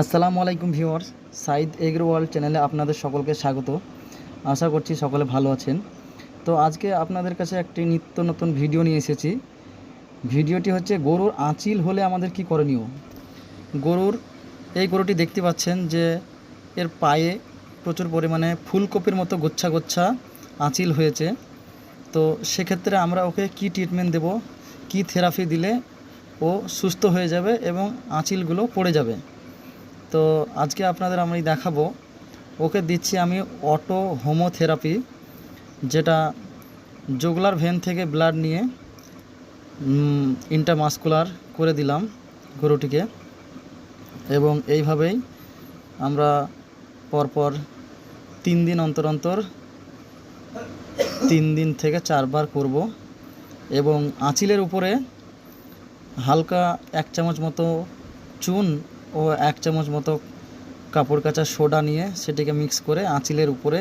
আসসালামু আলাইকুম viewers, Saeed agro world চ্যানেলে আপনাদের সকলকে স্বাগত। আশা করছি সকলে ভালো আছেন। তো আজকে আপনাদের কাছে একটি নিত্য নতুন ভিডিও নিয়ে এসেছি। ভিডিওটি হচ্ছে গরুর আঁচিল হলে আমাদের কি করণীয়। গরুটি দেখতে পাচ্ছেন যে এর পায়ে প্রচুর পরিমাণে ফুলকপির মতো গোচ্ছা গোচ্ছা আঁচিল হয়েছে। তো সেক্ষেত্রে আমরা ওকে কি ট্রিটমেন্ট দেব, কি থেরাপি দিলে ও সুস্থ হয়ে যাবে এবং আঁচিলগুলো পড়ে যাবে। তো আজকে আপনাদের আমি দেখাবো। ওকে দিচ্ছি আমি অটো হোমোথেরাপি, যেটা জুগুলার ভেন থেকে ব্লাড নিয়ে ইন্ট্রামাসকুলার করে দিলাম গরুটিকে, এবং এইভাবেই আমরা পরপর 3 দিন অন্তর অন্তর 3 দিন থেকে 4 বার করব। এবং আঁচিলের উপরে হালকা 1 চামচ মতো চুন ও 1 চামচ মতো কাপড় কাচা সোডা নিয়ে সেটিকে মিক্স করে আঁচিলের উপরে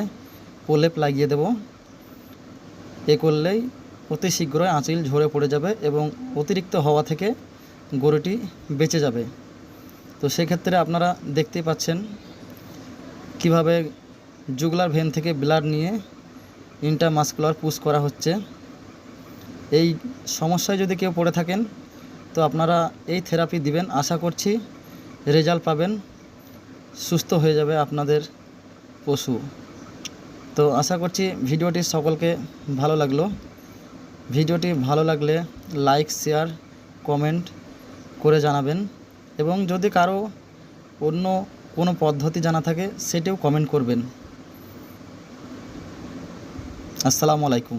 প্রলেপ লাগিয়ে দেব। এ করলেই অতি শীঘ্রই আঁচিল ঝরে পড়ে যাবে এবং অতিরিক্ত হওয়া থেকে গরুটি বেঁচে যাবে। তো সেক্ষেত্রে আপনারা দেখতেই পাচ্ছেন কিভাবে জুগুলার ভেন থেকে ব্লাড নিয়ে ইন্ট্রামাসকুলার পুশ করা হচ্ছে। এই সমস্যায় যদি কেউ পড়ে থাকেন তো আপনারা এই থেরাপি দিবেন, আশা করছি রেজাল্ট পাবেন, সুস্থ হয়ে যাবে আপনাদের পশু। তো আশা করছি ভিডিওটি সকলকে ভালো লাগলো। ভিডিওটি ভালো লাগলে লাইক, শেয়ার, কমেন্ট করে জানাবেন, এবং যদি কারো অন্য কোনো পদ্ধতি জানা থাকে সেটিও কমেন্ট করবেন। আসসালামু আলাইকুম।